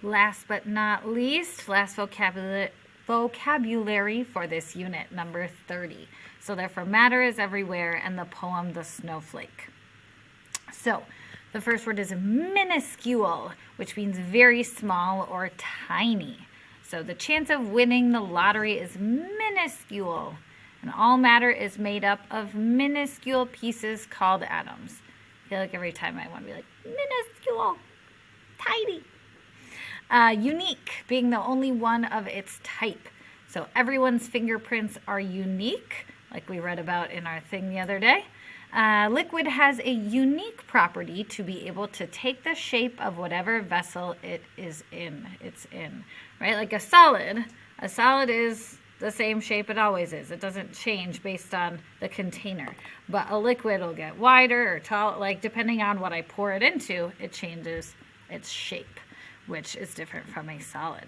Last but not least, last vocabulary for this unit, number 30. So therefore, matter is everywhere, and the poem, The Snowflake. So the first word is minuscule, which means very small or tiny. So the chance of winning the lottery is minuscule. And all matter is made up of minuscule pieces called atoms. I feel like every time I want to be like, minuscule, tiny. Unique, being the only one of its type. So everyone's fingerprints are unique, like we read about in our thing the other day. Liquid has a unique property to be able to take the shape of whatever vessel it's in, right? Like a solid is the same shape it always is. It doesn't change based on the container. But a liquid will get wider or tall, like depending on what I pour it into, it changes its shape, which is different from a solid.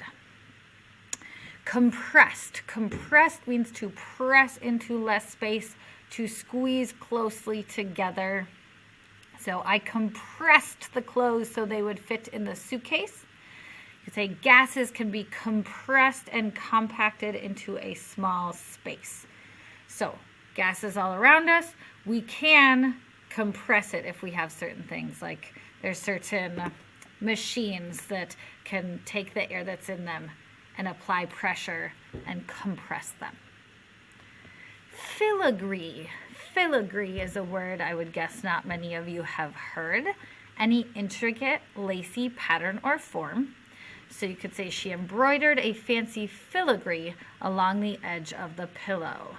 Compressed. Compressed means to press into less space, to squeeze closely together. So I compressed the clothes so they would fit in the suitcase. You could say gases can be compressed and compacted into a small space. So gases all around us, we can compress it if we have certain things, like there's certain machines that can take the air that's in them and apply pressure and compress them. Filigree. Filigree is a word I would guess not many of you have heard. Any intricate, lacy pattern or form. So you could say she embroidered a fancy filigree along the edge of the pillow.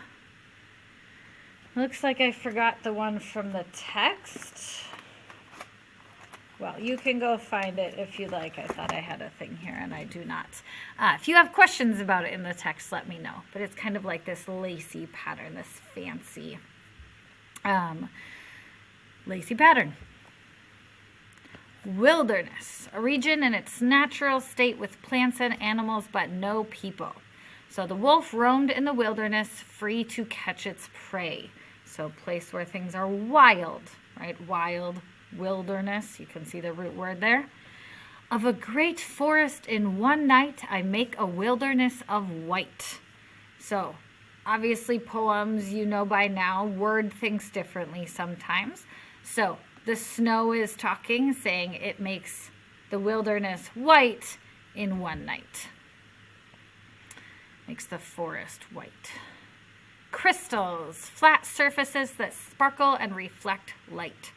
Looks like I forgot the one from the text. Well, you can go find it if you like. I thought I had a thing here, and I do not. If you have questions about it in the text, let me know. But it's kind of like this lacy pattern, this fancy lacy pattern. Wilderness, a region in its natural state with plants and animals, but no people. So the wolf roamed in the wilderness, free to catch its prey. So a place where things are wild, right? Wild. Wilderness, you can see the root word there. Of a great forest in one night, I make a wilderness of white. So, obviously poems, you know by now, word thinks differently sometimes. So, the snow is talking, saying it makes the wilderness white in one night. Makes the forest white. Crystals, flat surfaces that sparkle and reflect light.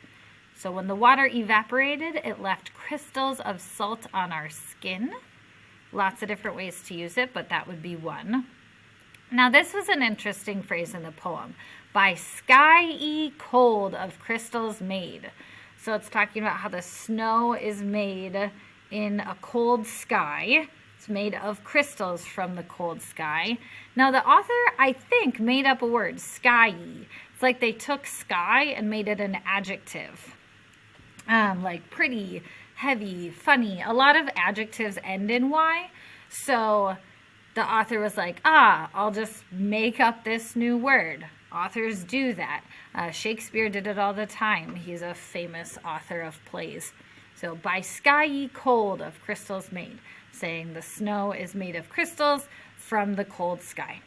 So when the water evaporated, it left crystals of salt on our skin. Lots of different ways to use it, but that would be one. Now this was an interesting phrase in the poem. By sky-y cold of crystals made. So it's talking about how the snow is made in a cold sky. It's made of crystals from the cold sky. Now the author, I think, made up a word, sky-y. It's like they took sky and made it an adjective. Like pretty, heavy, funny. A lot of adjectives end in Y. So the author was like, I'll just make up this new word. Authors do that. Shakespeare did it all the time. He's a famous author of plays. So by sky-y cold of crystals made, saying the snow is made of crystals from the cold sky.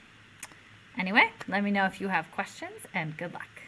Anyway, let me know if you have questions, and good luck.